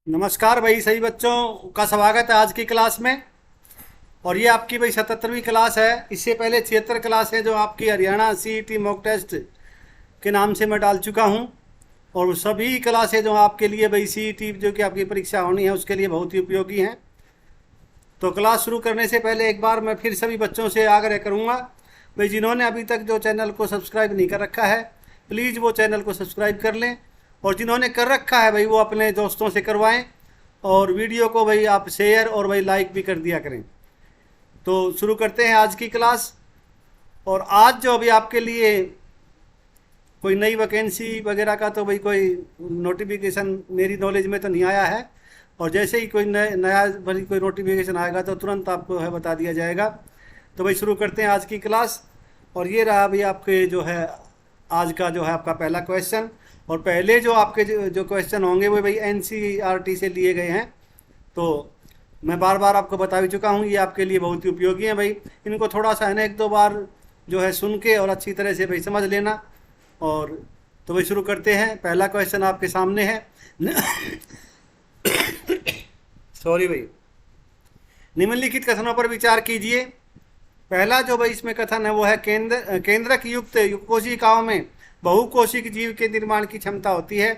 नमस्कार भाई, सभी बच्चों का स्वागत है आज की क्लास में। और ये आपकी भाई 77वीं क्लास है। इससे पहले 76 क्लास है जो आपकी हरियाणा सीईटी मॉक टेस्ट के नाम से मैं डाल चुका हूँ। और सभी क्लासें जो आपके लिए भाई सीईटी जो कि आपकी परीक्षा होनी है उसके लिए बहुत ही उपयोगी हैं। तो क्लास शुरू करने से पहले एक बार मैं फिर सभी बच्चों से आग्रह करूँगा भाई, जिन्होंने अभी तक जो चैनल को सब्सक्राइब नहीं कर रखा है प्लीज़ वो चैनल को सब्सक्राइब कर लें। और जिन्होंने कर रखा है भाई वो अपने दोस्तों से करवाएं। और वीडियो को भाई आप शेयर और भाई लाइक भी कर दिया करें। तो शुरू करते हैं आज की क्लास। और आज जो अभी आपके लिए कोई नई वैकेंसी वगैरह का तो भाई कोई नोटिफिकेशन मेरी नॉलेज में तो नहीं आया है। और जैसे ही कोई नया भाई कोई नोटिफिकेशन आएगा तो तुरंत आपको है बता दिया जाएगा। तो भाई शुरू करते हैं आज की क्लास। और ये रहा भाई आपके जो है आज का जो है आपका पहला क्वेश्चन। और पहले जो आपके जो क्वेश्चन होंगे वो भाई एनसीईआरटी से लिए गए हैं। तो मैं बार बार आपको बता भी चुका हूँ, ये आपके लिए बहुत ही उपयोगी है भाई। इनको थोड़ा सा है ना एक दो बार जो है सुन के और अच्छी तरह से भाई समझ लेना। और तो भाई शुरू करते हैं। पहला क्वेश्चन आपके सामने है। सॉरी भाई। निम्नलिखित कथनों पर विचार कीजिए। पहला जो भाई इसमें कथन है वो है केंद्रक युक्त कोशिकाओं में बहुकोशिक जीव के निर्माण की क्षमता होती है।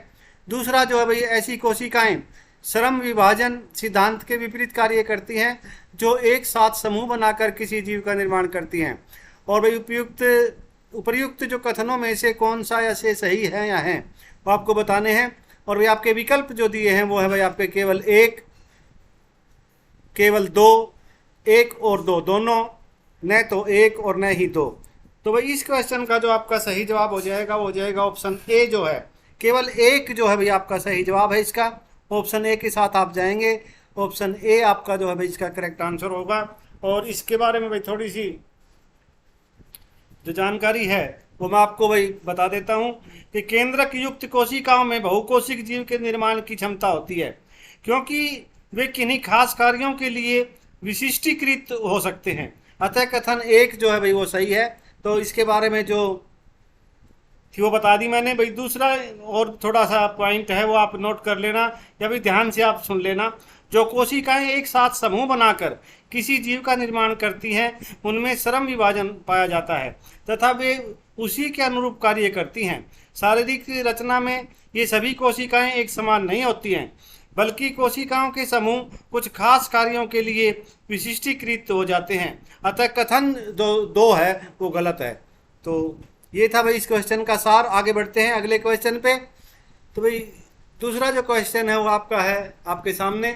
दूसरा जो है भाई ऐसी कोशिकाएं श्रम विभाजन सिद्धांत के विपरीत कार्य करती हैं जो एक साथ समूह बनाकर किसी जीव का निर्माण करती हैं। और भाई उपर्युक्त जो कथनों में से कौन सा ऐसे सही है या है वो आपको बताने हैं। और भाई आपके विकल्प जो दिए हैं वो है भाई आपके केवल एक, केवल दो, एक और दो, दोनों, न तो एक और न ही दो। तो भाई इस क्वेश्चन का जो आपका सही जवाब हो जाएगा वो हो जाएगा ऑप्शन ए जो है। केवल एक जो है भाई आपका सही जवाब है इसका। ऑप्शन ए के साथ आप जाएंगे। ऑप्शन ए आपका जो है भाई इसका करेक्ट आंसर होगा। और इसके बारे में भाई थोड़ी सी जो जानकारी है वो मैं आपको भाई बता देता हूँ कि केंद्रक युक्त कोशिकाओं में बहुकोशिक जीव के निर्माण की क्षमता होती है क्योंकि वे किन्हीं खास कार्यों के लिए विशिष्टीकृत हो सकते हैं। अतः कथन एक जो है भाई वो सही है। तो इसके बारे में जो थी वो बता दी मैंने भाई। दूसरा और थोड़ा सा पॉइंट है वो आप नोट कर लेना या भी ध्यान से आप सुन लेना। जो कोशिकाएं एक साथ समूह बनाकर किसी जीव का निर्माण करती हैं उनमें श्रम विभाजन पाया जाता है तथा वे उसी के अनुरूप कार्य करती हैं। शारीरिक रचना में ये सभी कोशिकाएं एक समान नहीं होती हैं बल्कि कोशिकाओं के समूह कुछ खास कार्यों के लिए विशिष्टीकृत हो जाते हैं। अतः कथन दो है वो गलत है। तो ये था भाई इस क्वेश्चन का सार। आगे बढ़ते हैं अगले क्वेश्चन पे। तो भाई दूसरा जो क्वेश्चन है वो आपका है आपके सामने।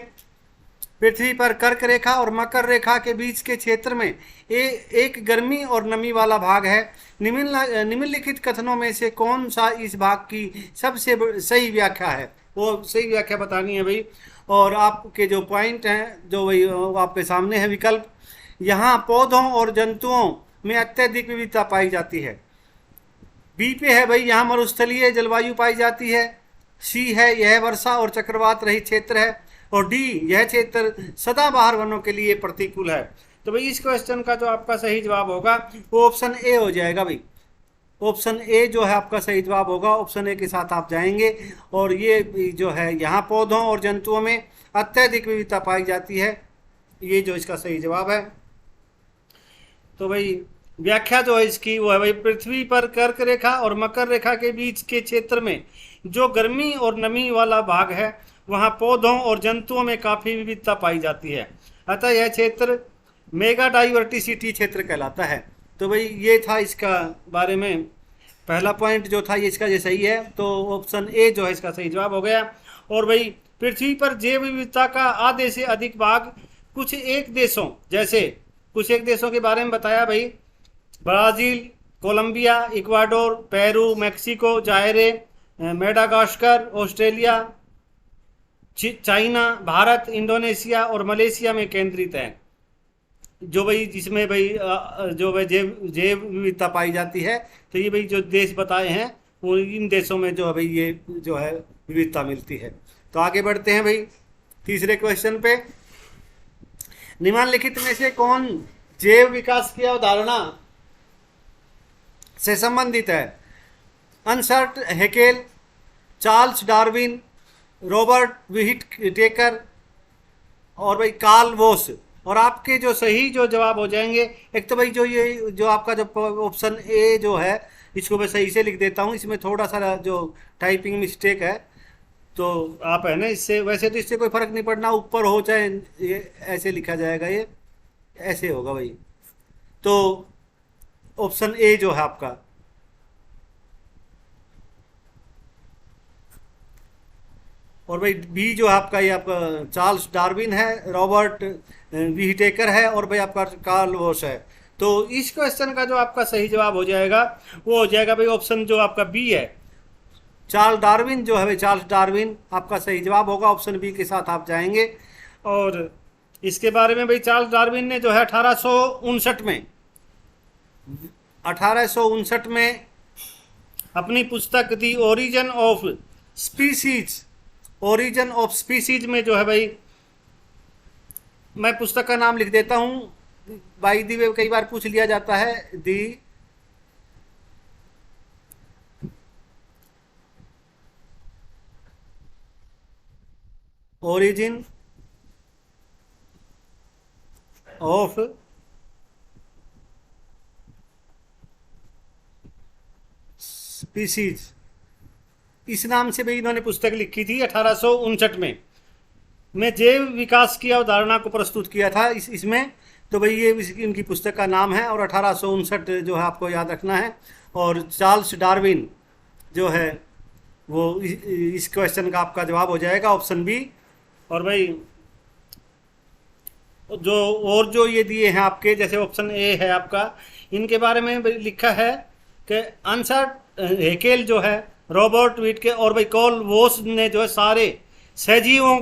पृथ्वी पर कर्क रेखा और मकर रेखा के बीच के क्षेत्र में एक गर्मी और नमी वाला भाग है। निम्नलिखित कथनों में से कौन सा इस भाग की सबसे सही व्याख्या है वो सही व्याख्या बतानी है भाई। और आपके जो पॉइंट हैं जो भाई आपके सामने है विकल्प। यहाँ पौधों और जंतुओं में अत्यधिक विविधता पाई जाती है। बी पे है भाई यहाँ मरुस्थलीय जलवायु पाई जाती है। सी है यह वर्षा और चक्रवात रहित क्षेत्र है। और डी यह क्षेत्र सदाबहार वनों के लिए प्रतिकूल है। तो भाई इस क्वेश्चन का जो आपका सही जवाब होगा वो ऑप्शन ए हो जाएगा भाई। ऑप्शन ए जो है आपका सही जवाब होगा। ऑप्शन ए के साथ आप जाएंगे। और ये जो है यहाँ पौधों और जंतुओं में अत्यधिक विविधता पाई जाती है, ये जो इसका सही जवाब है। तो भाई व्याख्या जो है इसकी वो है भाई पृथ्वी पर कर्क रेखा और मकर रेखा के बीच के क्षेत्र में जो गर्मी और नमी वाला भाग है वहाँ पौधों और जंतुओं में काफ़ी विविधता पाई जाती है। अतः यह क्षेत्र मेगा डाइवर्सिटी क्षेत्र कहलाता है। तो भाई ये था इसका बारे में पहला पॉइंट जो था ये इसका ये सही है। तो ऑप्शन ए जो है इसका सही जवाब हो गया। और भाई पृथ्वी पर जैव विविधता का आधे से अधिक भाग कुछ एक देशों के बारे में बताया भाई। Brazil, Colombia, Ecuador, Peru, Mexico, Zaire, Madagascar, Australia, China, Bharat, Indonesia और मलेशिया में केंद्रित है। जो भाई जिसमें भाई जो भाई जैव विविधता पाई जाती है। तो ये भाई जो देश बताए हैं वो इन देशों में जो है भाई ये जो है विविधता मिलती है। तो आगे बढ़ते हैं भाई तीसरे क्वेश्चन पे। निम्नलिखित में से कौन जैव विकास की अवधारणा से संबंधित है? Ernest Haeckel, Charles Darwin, Robert Whittaker और भाई कार्ल वोस। और आपके जो सही जो जवाब हो जाएंगे, एक तो भाई जो ये जो आपका जो ऑप्शन ए जो है, इसको मैं सही से लिख देता हूँ, इसमें थोड़ा सा जो टाइपिंग मिस्टेक है, तो आप है ना, इससे वैसे तो इससे कोई फर्क नहीं पड़ना, ऊपर हो चाहे ये ऐसे लिखा जाएगा, ये ऐसे होगा भाई। तो ऑप्शन ए जो है आपका। और भाई बी जो है आपका, ये आपका चार्ल्स डार्विन है, रॉबर्ट व्हीटेकर है, और भाई आपका कार्ल वोस है। तो इस क्वेश्चन का जो आपका सही जवाब हो जाएगा वो हो जाएगा भाई ऑप्शन जो आपका बी है, चार्ल्स डार्विन जो है भाई, चार्ल्स डार्विन आपका सही जवाब होगा। ऑप्शन बी के साथ आप जाएंगे। और इसके बारे में भाई चार्ल्स डार्विन ने जो है 1859 में अपनी पुस्तक दी ओरिजिन ऑफ स्पीसीज में जो है भाई, मैं पुस्तक का नाम लिख देता हूं, बाई दी वे कई बार पूछ लिया जाता है, दी ओरिजिन ऑफ स्पीसीज, इस नाम से भाई इन्होंने पुस्तक लिखी थी 1859 में जैव विकास की अवधारणा को प्रस्तुत किया था इसमें। तो भाई ये इनकी पुस्तक का नाम है, और 1859 जो है आपको याद रखना है। और चार्ल्स डार्विन जो है वो इस क्वेश्चन का आपका जवाब हो जाएगा ऑप्शन बी। और भाई जो और जो ये दिए हैं आपके, जैसे ऑप्शन ए है आपका, इनके बारे में लिखा है कि आंसर हेकेल जो है, रॉबर्ट विटके और भाई कार्ल वोस ने जो है सारे सजीवों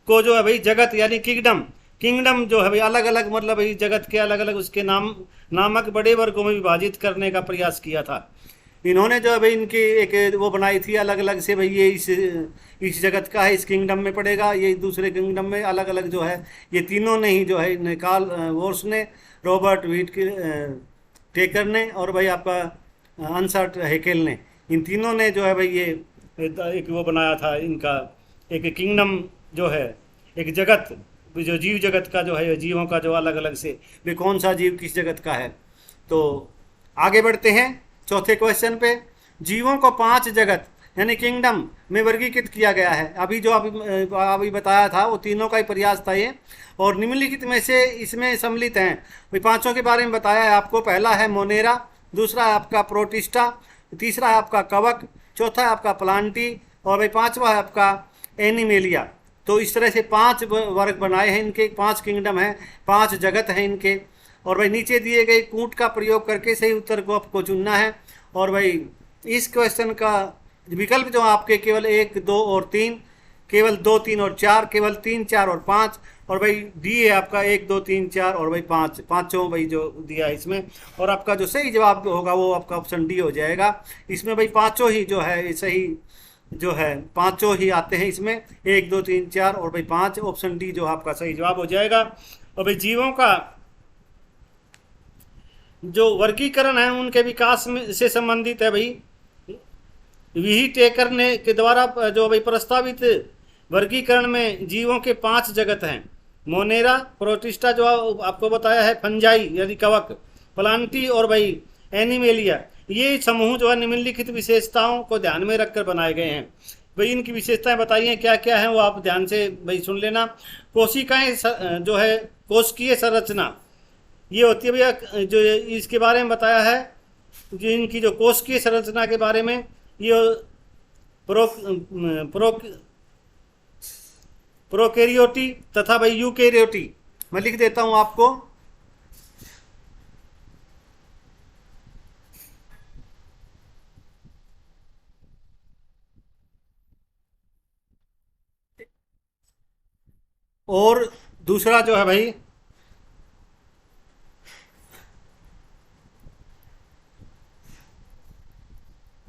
को जो है भाई जगत यानी किंगडम जो है भाई अलग अलग, मतलब भाई जगत के अलग अलग उसके नामक बड़े वर्गों में विभाजित करने का प्रयास किया था। इन्होंने जो है भाई इनकी एक वो बनाई थी अलग अलग से, भाई ये इस जगत का है, इस किंगडम में पड़ेगा, ये दूसरे किंगडम में, अलग अलग जो है। ये तीनों ने ही जो है, कार्ल वोस ने, रॉबर्ट विट टेकर ने, और भाई आपका अंसर्ट हेकेल ने, इन तीनों ने जो है भाई ये एक वो बनाया था, इनका एक किंगडम जो है, एक जगत, जो जीव जगत का जो है, जीवों का जो अलग अलग से भी कौन सा जीव किस जगत का है। तो आगे बढ़ते हैं चौथे क्वेश्चन पे। जीवों को 5 जगत यानी किंगडम में वर्गीकृत किया गया है। अभी जो अभी बताया था वो तीनों का ही प्रयास था ये, और निम्नलिखित में से इसमें सम्मिलित हैं। भाई 5 के बारे में बताया है आपको। पहला है मोनेरा, दूसरा है आपका प्रोटिस्टा, तीसरा है आपका कवक, चौथा है आपका प्लांटी, और भाई 5वां है आपका एनिमेलिया। तो इस तरह से 5 वर्ग बनाए हैं इनके, 5 किंगडम हैं, 5 जगत हैं इनके। और भाई नीचे दिए गए कूट का प्रयोग करके सही उत्तर को आपको चुनना है। और भाई इस क्वेश्चन का विकल्प जो आपके केवल 1, 2 और 3, केवल 2, 3 और 4, केवल 3, 4 और 5, और भाई डी है आपका 1, 2, 3, 4 और भाई 5, पाँचों भाई जो दिया है इसमें। और आपका जो सही जवाब होगा वो आपका ऑप्शन डी हो जाएगा। इसमें भाई 5 ही जो है सही जो है, 5 ही आते हैं इसमें, 1, 2, 3, 4 और भाई 5, ऑप्शन डी जो आपका सही जवाब हो जाएगा। और भाई जीवों का जो वर्गीकरण है उनके विकास में से संबंधित है भाई, व्हीटेकर ने के द्वारा जो भाई प्रस्तावित वर्गीकरण में जीवों के 5 जगत हैं। मोनेरा, प्रोटिस्टा जो आपको बताया है, फंजाई यानी कवक, प्लांटी और भाई एनिमेलिया, ये समूह जो है निम्नलिखित विशेषताओं को ध्यान में रखकर बनाए गए हैं। भाई इनकी विशेषताएं बताइए क्या क्या हैं, वो आप ध्यान से भाई सुन लेना। कोशिकाएं जो है, कोशिकीय संरचना ये होती है भैया, जो इसके बारे में बताया है, जो इनकी जो कोशिकीय संरचना के बारे में, ये प्रोकैरियोटी तथा भाई यूकैरियोटी, मैं लिख देता हूं आपको। और दूसरा जो है भाई,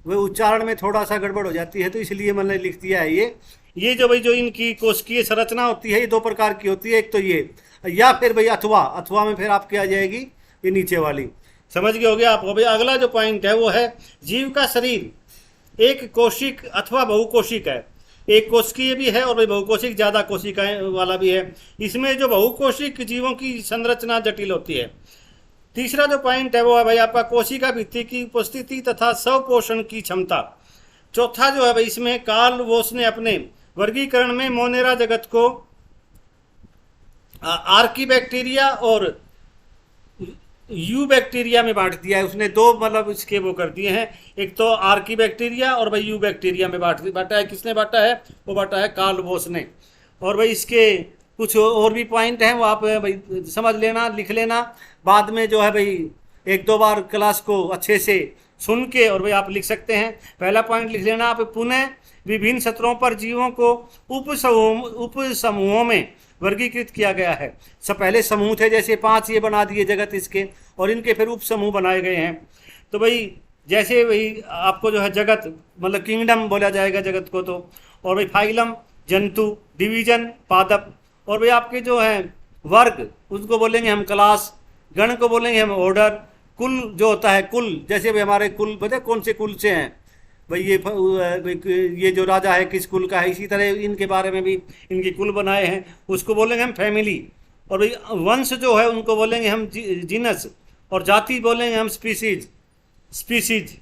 वह उच्चारण में थोड़ा सा गड़बड़ हो जाती है, तो इसलिए मैंने लिख दिया है ये जो भाई जो इनकी कोशिकीय संरचना होती है, ये 2 प्रकार की होती है। एक तो ये, या फिर भाई अथवा में फिर आपकी आ जाएगी ये नीचे वाली, समझ गए हो गया आप। भाई अगला जो पॉइंट है वो है जीव का शरीर एक कोशिक अथवा बहुकोशिक है। एक कोशिकीय भी है और भाई बहुकोशिक ज़्यादा कोशिकाएं वाला भी है। इसमें जो बहुकोशिक जीवों की संरचना जटिल होती है। तीसरा जो पॉइंट है वो है भाई आपका कोशिका भित्ति की उपस्थिति तथा स्वपोषण की क्षमता। चौथा जो है भाई इसमें कार्ल वोस ने अपने वर्गीकरण में मोनेरा जगत को आर्कीबैक्टीरिया और यू बैक्टीरिया में बांट दिया है। उसने दो मतलब इसके वो कर दिए हैं, एक तो आर्की बैक्टीरिया और भाई यू बैक्टीरिया में बांटा है। किसने बांटा है? वो बांटा है कार्ल वोस ने। और भाई इसके कुछ और भी पॉइंट हैं, वो आप भाई समझ लेना, लिख लेना, बाद में जो है भाई एक दो बार क्लास को अच्छे से सुन के और भाई आप लिख सकते हैं। पहला पॉइंट लिख लेना आप, पुनः विभिन्न सत्रों पर जीवों को उप समूहों में वर्गीकृत किया गया है। सब पहले समूह थे, जैसे 5 ये बना दिए जगत इसके, और इनके फिर उप समूह बनाए गए हैं। तो भाई जैसे भाई आपको जो है जगत मतलब किंगडम बोला जाएगा जगत को, तो और भाई फाइलम जंतु, डिवीजन पादप, और भाई आपके जो है वर्ग उसको बोलेंगे हम क्लास, गण को बोलेंगे हम ऑर्डर, कुल जो होता है कुल, जैसे भाई हमारे कुल पता कौन से कुल से हैं भाई, ये जो राजा है किस कुल का है, इसी तरह इनके बारे में भी इनके कुल बनाए हैं, उसको बोलेंगे हम फैमिली। और भाई वंश जो है उनको बोलेंगे हम जीनस, और जाति बोलेंगे हम स्पीसीज।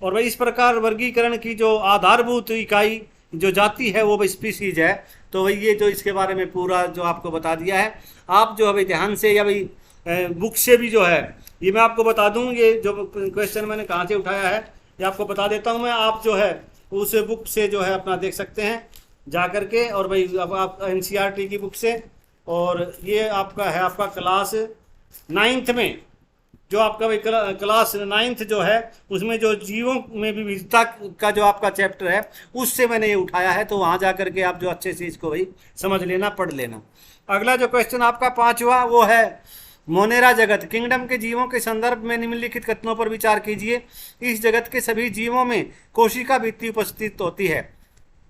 और भाई इस प्रकार वर्गीकरण की जो आधारभूत इकाई जो जाति है वो भाई स्पीसीज है। तो भाई ये जो इसके बारे में पूरा जो आपको बता दिया है, आप जो है भाई ध्यान से या भाई बुक से भी जो है ये मैं आपको बता दूँ, ये जो क्वेश्चन मैंने कहाँ से उठाया है ये आपको बता देता हूँ मैं। आप जो है उस बुक से जो है अपना देख सकते हैं जा कर के, और भाई अब आप NCERT की बुक से, और ये आपका है आपका क्लास 9th में जो आपका भाई क्लास 9th जो है उसमें जो जीवों में विविधता का जो आपका चैप्टर है उससे मैंने ये उठाया है। तो वहाँ जा कर के आप जो अच्छे से इसको भाई समझ लेना, पढ़ लेना। अगला जो क्वेश्चन आपका 5वां वो है मोनेरा जगत किंगडम के जीवों के संदर्भ में निम्नलिखित कथनों पर विचार कीजिए। इस जगत के सभी जीवों में कोशिका भित्ति उपस्थित होती है।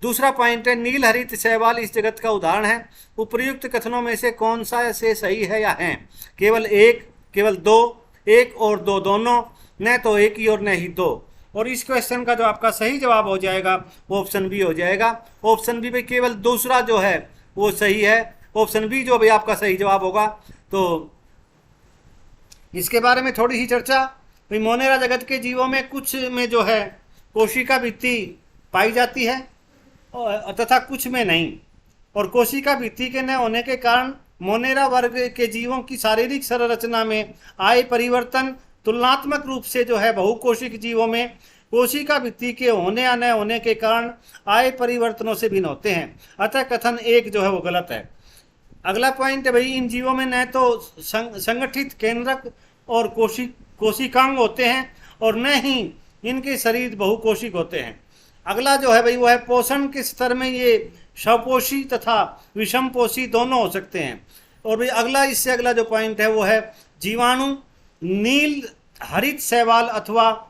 दूसरा पॉइंट है नील हरित शैवाल इस जगत का उदाहरण है। उपर्युक्त कथनों में से कौन सा से सही है या है? केवल एक, केवल दो, एक और दो दोनों, न तो एक ही और न ही दो। और इस क्वेश्चन का जो आपका सही जवाब हो जाएगा वो ऑप्शन बी हो जाएगा। ऑप्शन बी में केवल दूसरा जो है वो सही है। ऑप्शन बी जो भी आपका सही जवाब होगा। तो इसके बारे में थोड़ी सी चर्चा, भाई मोनेरा जगत के जीवों में कुछ में जो है कोशिका भित्ति पाई जाती है तथा कुछ में नहीं। और कोशिका भित्ति के न होने के कारण मोनेरा वर्ग के जीवों की शारीरिक संरचना में आए परिवर्तन तुलनात्मक रूप से जो है बहुकोशिक जीवों में कोशिका भित्ति के होने या न होने के कारण आए परिवर्तनों से भिन्न होते हैं। अतः कथन एक जो है वो गलत है। अगला पॉइंट है भाई इन जीवों में न तो संगठित केंद्रक और कोशिकांग होते हैं और न ही इनके शरीर बहुकोशिक होते हैं। अगला जो है भाई वो है पोषण के स्तर में ये स्वपोषी तथा विषमपोषी दोनों हो सकते हैं। और भाई अगला इससे अगला जो पॉइंट है वो है जीवाणु नील हरित शैवाल अथवा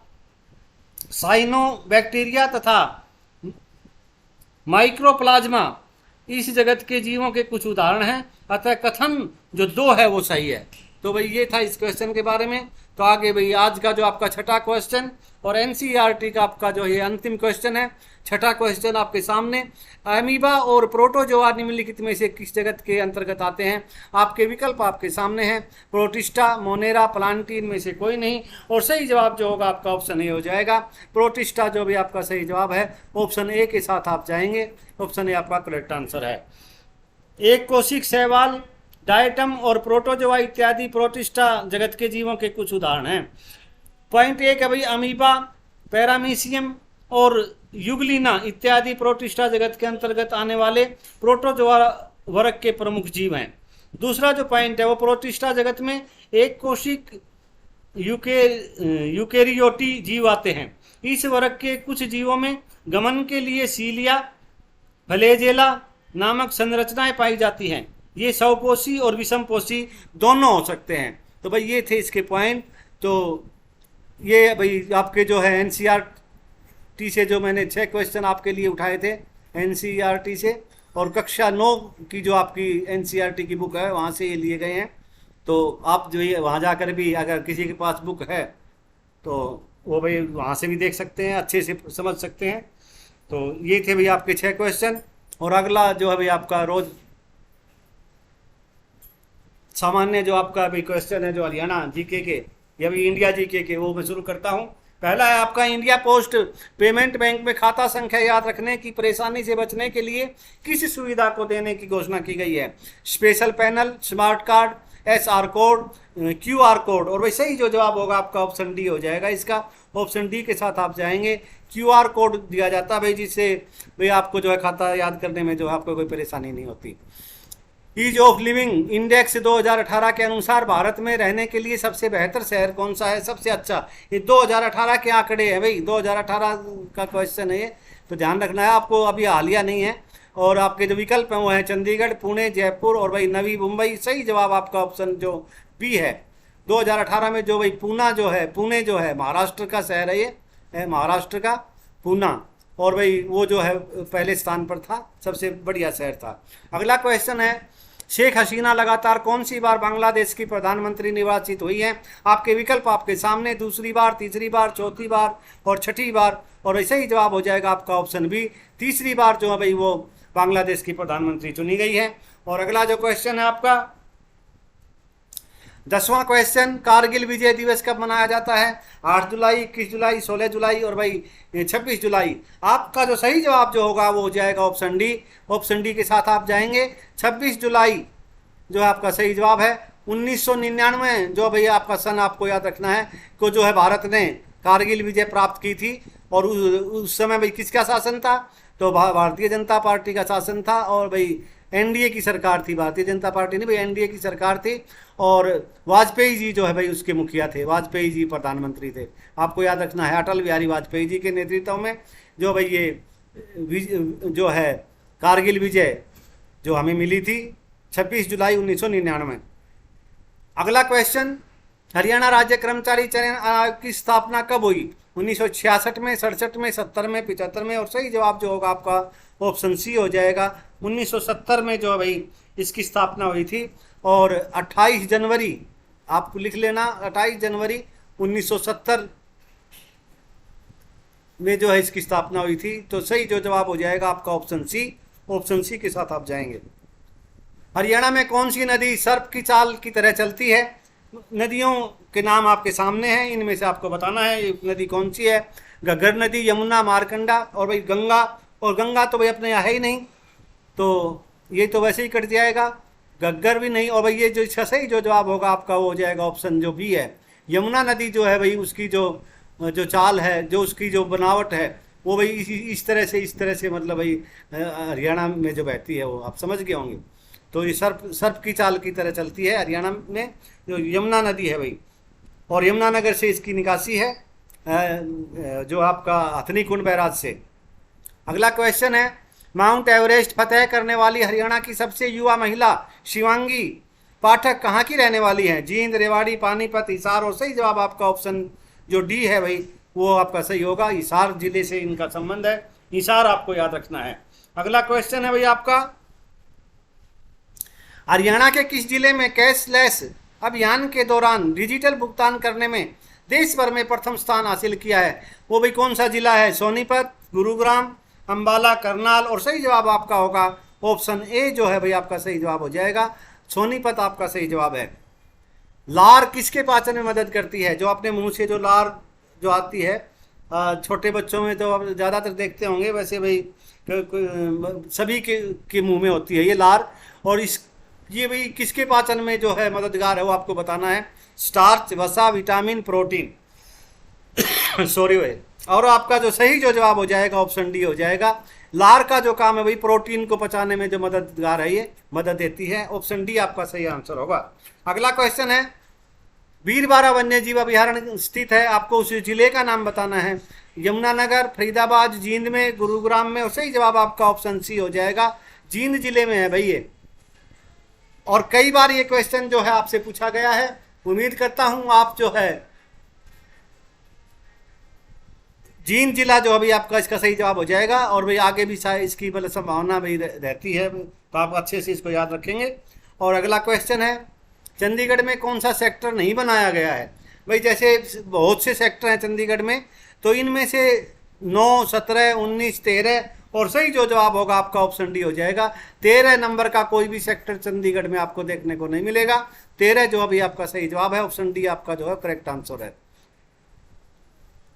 साइनो बैक्टीरिया तथा माइक्रोप्लाज्मा इस जगत के जीवों के कुछ उदाहरण हैं। अतः कथन जो 2 है वो सही है। तो भाई ये था इस क्वेश्चन के बारे में। तो आगे भाई आज का जो आपका छठा क्वेश्चन और NCERT का आपका जो ये अंतिम क्वेश्चन है, छठा क्वेश्चन आपके सामने। अमीबा और प्रोटोजोआ निम्नलिखित में से किस जगत के अंतर्गत आते हैं? आपके विकल्प आपके सामने हैं, प्रोटिस्टा, मोनेरा, प्लांटी, में से कोई नहीं। और सही जवाब जो होगा आपका ऑप्शन ए हो जाएगा। प्रोटिस्टा जो भी आपका सही जवाब है, ऑप्शन ए के साथ आप जाएंगे। ऑप्शन ए आपका करेक्ट आंसर है। एक कोशिक शैवाल, डायटम और प्रोटोजोआ इत्यादि प्रोटिस्टा जगत के जीवों के कुछ उदाहरण हैं। पॉइंट 1 है भाई अमीबा, पैरामीशियम और युगलिना इत्यादि प्रोटिस्टा जगत के अंतर्गत आने वाले प्रोटोजोआ वर्ग के प्रमुख जीव हैं। दूसरा जो पॉइंट है वो प्रोटिस्टा जगत में एक कोशिक यूकेरियोटी जीव आते हैं। इस वर्ग के कुछ जीवों में गमन के लिए सीलिया, फ्लैजेला नामक संरचनाएं पाई जाती हैं। ये स्वपोषी और विषमपोषी दोनों हो सकते हैं। तो भाई ये थे इसके पॉइंट। तो ये भाई आपके जो है NCERT से जो मैंने 6 क्वेश्चन आपके लिए उठाए थे NCERT से, और कक्षा 9 की जो आपकी NCERT की बुक है वहाँ से ये लिए गए हैं। तो आप जो ये वहाँ जाकर भी अगर किसी के पास बुक है तो वो भाई वहाँ से भी देख सकते हैं, अच्छे से समझ सकते हैं। तो ये थे भाई आपके 6 क्वेश्चन। और अगला जो है भाई आपका रोज सामान्य जो आपका अभी क्वेश्चन है जो हरियाणा जीके के या भी इंडिया जीके के, वो मैं शुरू करता हूँ। पहला है आपका, इंडिया पोस्ट पेमेंट बैंक में खाता संख्या याद रखने की परेशानी से बचने के लिए किस सुविधा को देने की घोषणा की गई है? Special panel, smart card, SR code, QR code. और वैसे ही जो जवाब होगा आपका ऑप्शन डी हो जाएगा इसका। ऑप्शन डी के साथ आप जाएंगे। QR कोड दिया जाता है भाई, जिससे भाई आपको जो है खाता याद करने में जो है आपको कोई परेशानी नहीं होती। ईज ऑफ लिविंग इंडेक्स 2018 के अनुसार भारत में रहने के लिए सबसे बेहतर शहर कौन सा है? सबसे अच्छा, ये 2018 के आंकड़े हैं भाई, 2018 का क्वेश्चन है ये, तो ध्यान रखना है आपको, अभी हालिया नहीं है। और आपके जो विकल्प हैं वो हैं चंडीगढ़, पुणे, जयपुर और भाई नवी मुंबई। सही जवाब आपका ऑप्शन जो बी है। 2018 में जो भाई पुणे जो है महाराष्ट्र का शहर है, ये है महाराष्ट्र का पूना, और भाई वो जो है पहले स्थान पर था, सबसे बढ़िया शहर था। अगला क्वेश्चन है, शेख हसीना लगातार कौन सी बार बांग्लादेश की प्रधानमंत्री निर्वाचित हुई है? आपके विकल्प आपके सामने, दूसरी बार, तीसरी बार, चौथी बार और छठी बार। और ऐसे ही जवाब हो जाएगा आपका ऑप्शन बी, तीसरी बार जो है भाई वो बांग्लादेश की प्रधानमंत्री चुनी गई है। और अगला जो क्वेश्चन है आपका 10वां क्वेश्चन, कारगिल विजय दिवस कब मनाया जाता है? 8 जुलाई, 21 जुलाई, 16 जुलाई और भाई 26 जुलाई। आपका जो सही जवाब जो होगा वो हो जाएगा ऑप्शन डी। ऑप्शन डी के साथ आप जाएंगे। 26 जुलाई जो है आपका सही जवाब है। 1999 जो भाई आपका सन आपको याद रखना है, को जो है भारत ने कारगिल विजय प्राप्त की थी। और उस समय भाई किसका शासन था? तो भारतीय जनता पार्टी का शासन था। और भाई एनडीए की सरकार थी, भारतीय जनता पार्टी नहीं भाई, एनडीए की सरकार थी। और वाजपेयी जी जो है भाई उसके मुखिया थे, वाजपेयी जी प्रधानमंत्री थे। आपको याद रखना है, अटल बिहारी वाजपेयी जी के नेतृत्व में जो भाई ये जो है कारगिल विजय जो हमें मिली थी 26 जुलाई 1999। अगला क्वेश्चन, हरियाणा राज्य कर्मचारी चयन आयोग की स्थापना कब हुई? 1966 में, 67 में, 70 में, 75 में। और सही जवाब जो होगा आपका ऑप्शन सी हो जाएगा। 1970 में जो है भाई इसकी स्थापना हुई थी। और 28 जनवरी आप लिख लेना, 28 जनवरी 1970 में जो है इसकी स्थापना हुई थी। तो सही जो जवाब हो जाएगा आपका ऑप्शन सी। ऑप्शन सी के साथ आप जाएंगे। हरियाणा में कौन सी नदी सर्प की चाल की तरह चलती है? नदियों के नाम आपके सामने हैं, इनमें से आपको बताना है ये नदी कौन सी है। घग्गर नदी, यमुना, मारकंडा और भाई गंगा। और गंगा तो भाई अपने यहाँ है ही नहीं, तो ये तो वैसे ही कट जाएगा। घग्गर भी नहीं। और भाई ये जो सही जो जवाब होगा आपका वो हो जाएगा ऑप्शन जो बी है। यमुना नदी जो है भाई उसकी जो चाल है, जो उसकी जो बनावट है वो भाई इस तरह से मतलब भाई हरियाणा में जो बहती है वो आप समझ गए होंगे। तो ये सर्प की चाल की तरह चलती है हरियाणा में जो यमुना नदी है भाई। और यमुनानगर से इसकी निकासी है जो आपका हथनी कुंड बैराज से। अगला क्वेश्चन है, माउंट एवरेस्ट फतेह करने वाली हरियाणा की सबसे युवा महिला शिवांगी पाठक कहाँ की रहने वाली है? जींद, रेवाड़ी, पानीपत, हिसार। और सही जवाब आपका ऑप्शन जो डी है भाई वो आपका सही होगा। हिसार जिले से इनका संबंध है, हिसार आपको याद रखना है। अगला क्वेश्चन है भाई आपका, हरियाणा के किस जिले में कैशलेस अभियान के दौरान डिजिटल भुगतान करने में देश भर में प्रथम स्थान हासिल किया है? वो भाई कौन सा जिला है? सोनीपत, गुरुग्राम, अंबाला, करनाल। और सही जवाब आपका होगा ऑप्शन ए जो है भाई आपका सही जवाब हो जाएगा। सोनीपत आपका सही जवाब है। लार किसके पाचन में मदद करती है? जो अपने मुंह से जो लार जो आती है छोटे बच्चों में तो आप ज़्यादातर देखते होंगे, वैसे भाई सभी के मुंह में होती है ये लार। और ये भाई किसके पाचन में जो है मददगार है वो आपको बताना है। स्टार्च, वसा, विटामिन, प्रोटीन सॉरी भाई। और आपका जो सही जो जवाब हो जाएगा ऑप्शन डी हो जाएगा। लार का जो काम है भाई प्रोटीन को पचाने में जो मददगार है ये मदद देती है। ऑप्शन डी आपका सही आंसर होगा। अगला क्वेश्चन है, वीरबारा वन्य जीव अभयारण्य स्थित है, आपको उस जिले का नाम बताना है। यमुनानगर, फरीदाबाद, जींद में, गुरुग्राम में। और सही जवाब आपका ऑप्शन सी हो जाएगा, जींद जिले में है भाई ये। और कई बार ये क्वेश्चन जो है आपसे पूछा गया है, उम्मीद करता हूं आप जो है जींद जिला जो अभी आपका इसका सही जवाब हो जाएगा। और भाई आगे भी शायद इसकी मतलब संभावना भाई रहती है, तो आप अच्छे से इसको याद रखेंगे। और अगला क्वेश्चन है, चंडीगढ़ में कौन सा सेक्टर नहीं बनाया गया है? भाई जैसे बहुत से सेक्टर हैं चंडीगढ़ में, तो इनमें से 9, 17, 19, 13 और सही जो जवाब होगा आपका ऑप्शन डी हो जाएगा। 13 नंबर का कोई भी सेक्टर चंडीगढ़ में आपको देखने को नहीं मिलेगा। 13 जो अभी आपका सही जवाब है, ऑप्शन डी आपका जो है करेक्ट आंसर है।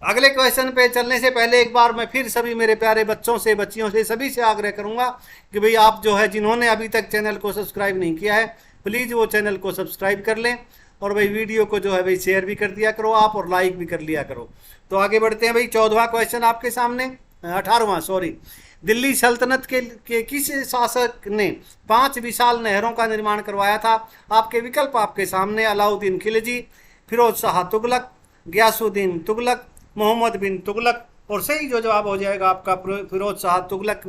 अगले क्वेश्चन पे चलने से पहले एक बार मैं फिर सभी मेरे प्यारे बच्चों से, बच्चियों से, सभी से आग्रह करूंगा कि भाई आप जो है जिन्होंने अभी तक चैनल को सब्सक्राइब नहीं किया है, प्लीज़ वो चैनल को सब्सक्राइब कर लें और भाई वीडियो को जो है भाई शेयर भी कर दिया करो आप और लाइक भी कर लिया करो। तो आगे बढ़ते हैं भाई। 14वां क्वेश्चन आपके सामने, 18वां सॉरी। दिल्ली सल्तनत के किस शासक ने 5 विशाल नहरों का निर्माण करवाया था? आपके विकल्प आपके सामने, अलाउद्दीन खिलजी, फिरोज शाह तुगलक, गयासुद्दीन तुगलक, मोहम्मद बिन तुगलक और सही जो जवाब हो जाएगा आपका फिरोज शाह तुगलक,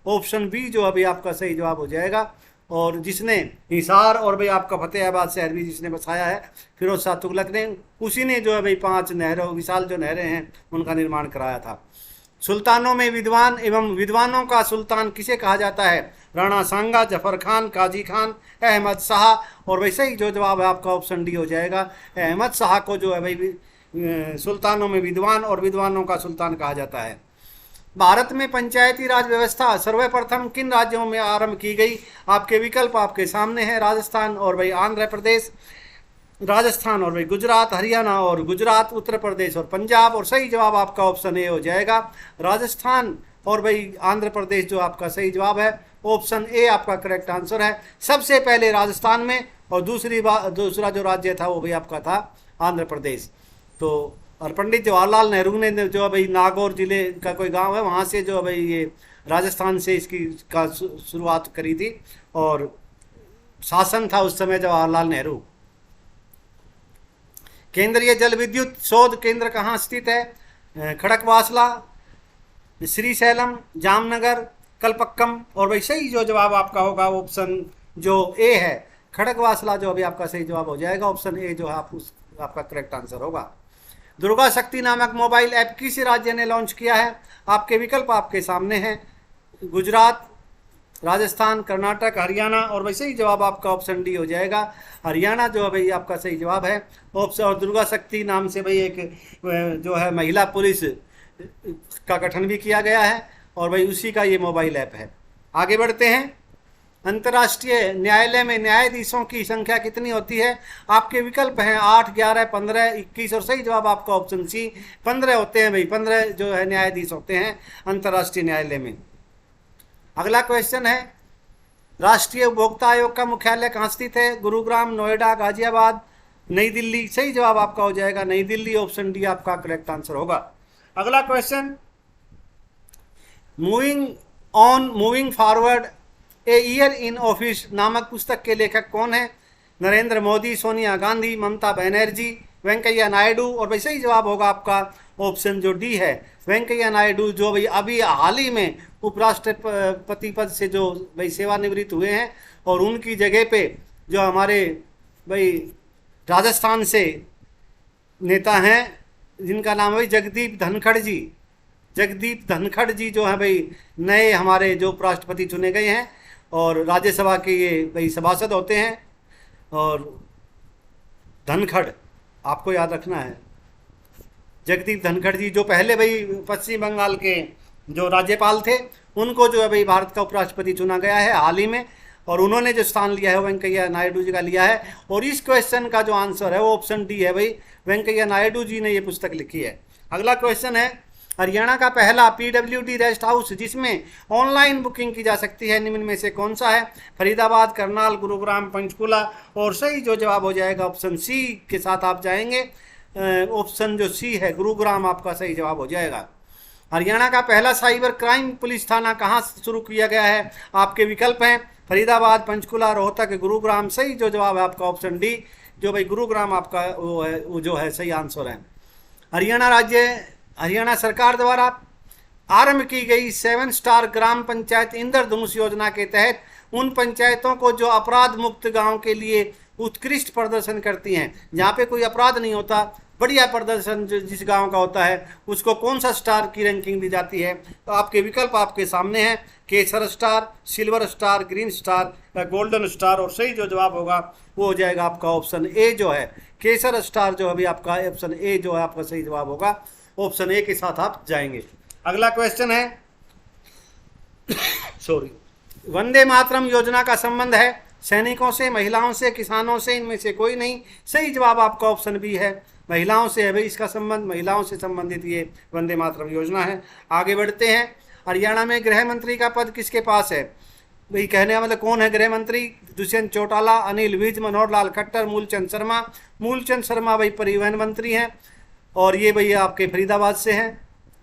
ऑप्शन बी जो अभी आपका सही जवाब हो जाएगा। और जिसने हिसार और भाई आपका फतेहाबाद शहर भी जिसने बसाया है फिरोज शाह तुगलक ने, उसी ने जो है भाई 5 नहरों, विशाल जो नहरें हैं उनका निर्माण कराया था। सुल्तानों में विद्वान एवं विद्वानों का सुल्तान किसे कहा जाता है? राणा सांगा, जफर खान, काजी खान, अहमद शाह और वैसे ही जो जवाब है आपका ऑप्शन डी हो जाएगा। अहमद शाह को जो है भाई सुल्तानों में विद्वान और विद्वानों का सुल्तान कहा जाता है। भारत में पंचायती राज व्यवस्था सर्वप्रथम किन राज्यों में आरंभ की गई? आपके विकल्प आपके सामने हैं, राजस्थान और भाई आंध्र प्रदेश, राजस्थान और भाई गुजरात, हरियाणा और गुजरात, उत्तर प्रदेश और पंजाब और सही जवाब आपका ऑप्शन ए हो जाएगा। राजस्थान और भाई आंध्र प्रदेश जो आपका सही जवाब है, ऑप्शन ए आपका करेक्ट आंसर है। सबसे पहले राजस्थान में और दूसरा जो राज्य था वो भी आपका था आंध्र प्रदेश। तो और पंडित जवाहरलाल नेहरू ने जो भाई नागौर जिले का कोई गांव है वहाँ से जो भाई ये राजस्थान से इसकी का शुरुआत करी थी और शासन था उस समय जवाहरलाल नेहरू। केंद्रीय जल विद्युत शोध केंद्र कहाँ स्थित है? खड़कवासला, श्रीशैलम, जामनगर, कलपक्कम और भाई सही जो जवाब आपका होगा ऑप्शन जो ए है, खड़कवासला जो अभी आपका सही जवाब हो जाएगा। ऑप्शन ए जो है आपका करेक्ट आंसर होगा। दुर्गा शक्ति नामक मोबाइल ऐप किस राज्य ने लॉन्च किया है? आपके विकल्प आपके सामने हैं, गुजरात, राजस्थान, कर्नाटक, हरियाणा और वैसे ही जवाब आपका ऑप्शन डी हो जाएगा। हरियाणा जो भाई आपका सही जवाब है ऑप्शन। और दुर्गा शक्ति नाम से भाई एक जो है महिला पुलिस का गठन भी किया गया है और भाई उसी का ये मोबाइल ऐप है। आगे बढ़ते हैं। अंतर्राष्ट्रीय न्यायालय में न्यायाधीशों की संख्या कितनी होती है? आपके विकल्प हैं 8, 11, 15, 21 और सही जवाब आपका ऑप्शन सी 15 होते हैं भाई। 15 जो है न्यायाधीश होते हैं अंतर्राष्ट्रीय न्यायालय में। अगला क्वेश्चन है, राष्ट्रीय उपभोक्ता आयोग का मुख्यालय कहाँ स्थित है? गुरुग्राम, नोएडा, गाजियाबाद, नई दिल्ली। सही जवाब आपका हो जाएगा नई दिल्ली, ऑप्शन डी आपका करेक्ट आंसर होगा। अगला question, moving forward a year in office नामक पुस्तक के लेखक कौन है? नरेंद्र मोदी, सोनिया गांधी, ममता बनर्जी, वेंकैया नायडू और भाई सही जवाब होगा आपका ऑप्शन जो डी है, वेंकैया नायडू, जो भाई अभी हाल ही में उपराष्ट्रपति पद से जो भाई सेवानिवृत्त हुए हैं और उनकी जगह पे जो हमारे भाई राजस्थान से नेता हैं जिनका नाम है भाई जगदीप धनखड़ जी जो है भाई नए हमारे जो उपराष्ट्रपति चुने गए हैं और राज्यसभा के ये भाई सभासद होते हैं। और धनखड़ आपको याद रखना है, जगदीप धनखड़ जी जो पहले भाई पश्चिम बंगाल के जो राज्यपाल थे उनको जो है भाई भारत का उपराष्ट्रपति चुना गया है हाल ही में और उन्होंने जो स्थान लिया है वेंकैया नायडू जी का लिया है। और इस क्वेश्चन का जो आंसर है वो ऑप्शन डी है भाई, वेंकैया नायडू जी ने ये पुस्तक लिखी है। अगला क्वेश्चन है, हरियाणा का पहला पीडब्ल्यूडी रेस्ट हाउस जिसमें ऑनलाइन बुकिंग की जा सकती है निम्न में से कौन सा है? फरीदाबाद, करनाल, गुरुग्राम, पंचकुला और सही जो जवाब हो जाएगा ऑप्शन सी के साथ आप जाएंगे। ऑप्शन जो सी है गुरुग्राम आपका सही जवाब हो जाएगा। हरियाणा का पहला साइबर क्राइम पुलिस थाना कहाँ शुरू किया गया है? आपके विकल्प हैं फरीदाबाद, पंचकुला, रोहतक, गुरुग्राम। सही जो जवाब है आपका ऑप्शन डी जो भाई गुरुग्राम आपका वो है, वो जो है सही आंसर है। हरियाणा सरकार द्वारा आरंभ की गई 7 स्टार ग्राम पंचायत इंद्रधनुष योजना के तहत उन पंचायतों को जो अपराध मुक्त गांव के लिए उत्कृष्ट प्रदर्शन करती हैं, जहाँ पे कोई अपराध नहीं होता, बढ़िया प्रदर्शन जिस गांव का होता है उसको कौन सा स्टार की रैंकिंग दी जाती है? तो आपके विकल्प आपके सामने हैं, केसर star, silver star, green star या गोल्डन स्टार और सही जो जवाब होगा वो हो जाएगा आपका ऑप्शन ए जो है केसर स्टार जो अभी आपका ऑप्शन ए जो है आपका सही जवाब होगा। ऑप्शन ए के साथ आप जाएंगे। अगला क्वेश्चन है सॉरी, वंदे मातरम योजना का संबंध है सैनिकों से, महिलाओं से, किसानों से, इनमें से कोई नहीं। सही जवाब आपका ऑप्शन बी है, महिलाओं से है भाई इसका संबंध, महिलाओं से संबंधित ये वंदे मातरम योजना है। आगे बढ़ते हैं, हरियाणा में गृह मंत्री का पद किसके पास है? भाई कहने का मतलब कौन है गृह मंत्री? दुष्यंत चौटाला, अनिल विज, मनोहर लाल खट्टर, मूलचंद शर्मा। मूलचंद शर्मा भाई परिवहन मंत्री हैं और ये भैया आपके फरीदाबाद से हैं,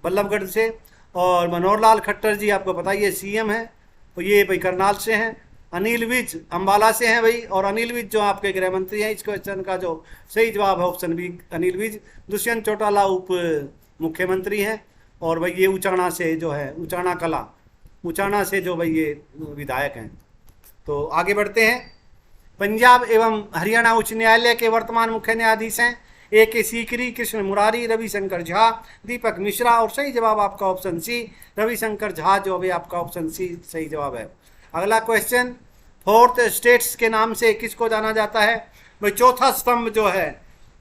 बल्लभगढ़ से। और मनोहर लाल खट्टर जी आपको पता ही है सीएम है, और ये भाई करनाल से हैं। अनिल विज अंबाला से हैं भाई, और अनिल विज जो आपके गृह मंत्री हैं। इस क्वेश्चन का जो सही जवाब है ऑप्शन बी अनिल विज। दुष्यंत चौटाला उप मुख्यमंत्री हैं, और भाई ये उचाना से जो है, उचाना से जो भाई ये विधायक हैं। तो आगे बढ़ते हैं, पंजाब एवं हरियाणा उच्च न्यायालय के वर्तमान मुख्य न्यायाधीश हैं ए के सीकरी, कृष्ण मुरारी, रविशंकर झा, दीपक मिश्रा। और सही जवाब आपका ऑप्शन सी रविशंकर झा जो भी आपका ऑप्शन सी सही जवाब है। अगला क्वेश्चन, फोर्थ स्टेट्स के नाम से किसको जाना जाता है? भाई चौथा स्तंभ जो है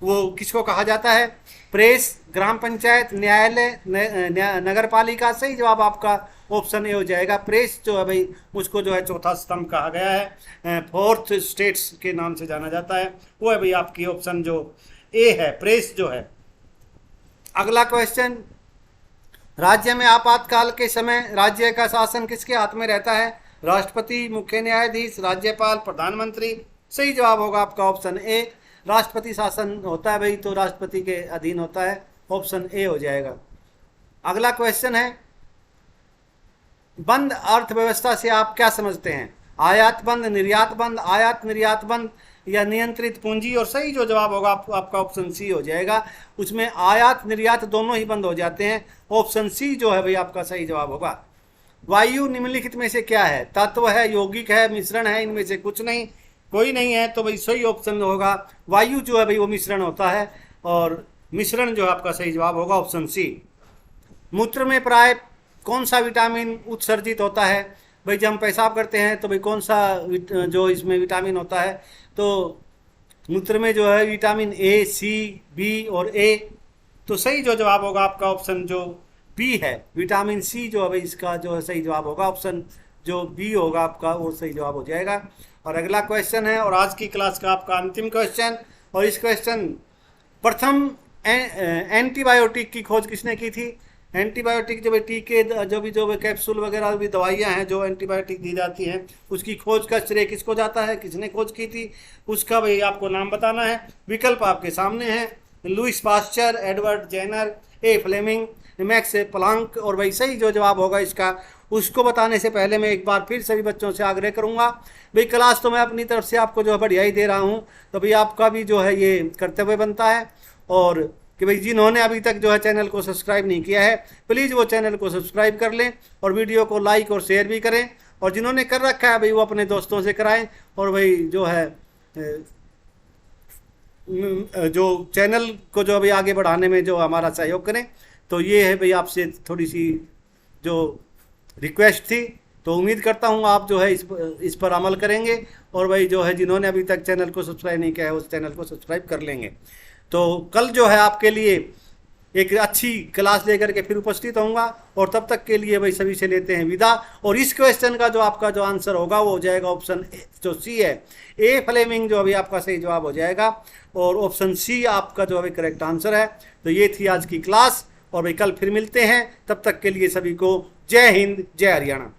वो किसको कहा जाता है? प्रेस, ग्राम पंचायत, न्यायालय, नगर पालिका। सही जवाब आपका ऑप्शन ए हो जाएगा, प्रेस जो है भाई उसको जो है चौथा स्तंभ कहा गया है, फोर्थ स्टेट्स के नाम से जाना जाता है। वो है भाई आपकी ऑप्शन जो ए है, प्रेस जो है। अगला क्वेश्चन, राज्य में आपातकाल के समय राज्य का शासन किसके हाथ में रहता है? राष्ट्रपति, मुख्य न्यायाधीश, राज्यपाल, प्रधानमंत्री। सही जवाब होगा आपका ऑप्शन ए, राष्ट्रपति शासन होता है भाई, तो राष्ट्रपति के अधीन होता है, ऑप्शन ए हो जाएगा। अगला क्वेश्चन है, बंद अर्थव्यवस्था से आप क्या समझते हैं? आयात बंद, निर्यात बंद, आयात निर्यात बंद या नियंत्रित पूंजी। और सही जो जवाब होगा आपका ऑप्शन सी हो जाएगा, उसमें आयात निर्यात दोनों ही बंद हो जाते हैं, ऑप्शन सी जो है भाई आपका सही जवाब होगा। वायु निम्नलिखित में से क्या है? तत्व है, यौगिक है, मिश्रण है, इनमें से कुछ नहीं, कोई नहीं है, तो भाई सही ऑप्शन होगा वायु जो है भाई वो मिश्रण होता है, और मिश्रण जो है आपका सही जवाब होगा ऑप्शन सी। मूत्र में प्राय कौन सा विटामिन उत्सर्जित होता है? भाई जब हम पेशाब करते हैं तो भाई कौन सा जो इसमें विटामिन होता है? तो मूत्र में जो है विटामिन ए, सी, बी और ए। तो सही जो जवाब होगा आपका ऑप्शन जो बी है, विटामिन सी जो है भाई इसका जो है सही जवाब होगा, ऑप्शन जो बी होगा आपका वो सही जवाब हो जाएगा। और अगला क्वेश्चन है, और आज की क्लास का आपका अंतिम क्वेश्चन, और इस क्वेश्चन, प्रथम एंटीबायोटिक की खोज किसने की थी? एंटीबायोटिक जो भाई टीके जो भी कैप्सूल वगैरह भी दवाइयाँ हैं जो एंटीबायोटिक दी जाती हैं, उसकी खोज का श्रेय किसको जाता है? किसने खोज की थी उसका भाई आपको नाम बताना है। विकल्प आपके सामने हैं, लुइस पास्चर, एडवर्ड जेनर, ए फ्लेमिंग, मैक्स प्लांक। और भाई सही जो जवाब होगा इसका, उसको बताने से पहले मैं एक बार फिर सभी बच्चों से आग्रह करूंगा, भाई क्लास तो मैं अपनी तरफ से आपको जो है बढ़िया ही दे रहा हूं, तो भाई आपका भी जो है ये कर्तव्य बनता है, और कि भाई जिन्होंने अभी तक जो है चैनल को सब्सक्राइब नहीं किया है प्लीज़ वो चैनल को सब्सक्राइब कर लें, और वीडियो को लाइक और शेयर भी करें, और जिन्होंने कर रखा है भाई वो अपने दोस्तों से कराएं, और भाई जो है जो चैनल को जो अभी आगे बढ़ाने में जो हमारा सहयोग करें। तो ये है भाई आपसे थोड़ी सी जो रिक्वेस्ट थी, तो उम्मीद करता हूँ आप जो है इस पर अमल करेंगे, और भाई जो है जिन्होंने अभी तक चैनल को सब्सक्राइब नहीं किया है उस चैनल को सब्सक्राइब कर लेंगे। तो कल जो है आपके लिए एक अच्छी क्लास लेकर के फिर उपस्थित होऊंगा, और तब तक के लिए भाई सभी से लेते हैं विदा। और इस क्वेश्चन का जो आपका जो आंसर होगा वो हो जाएगा ऑप्शन जो सी है, ए फ्लेमिंग जो अभी आपका सही जवाब हो जाएगा, और ऑप्शन सी आपका जो अभी करेक्ट आंसर है। तो ये थी आज की क्लास, और भाई कल फिर मिलते हैं, तब तक के लिए सभी को जय हिंद, जय हरियाणा।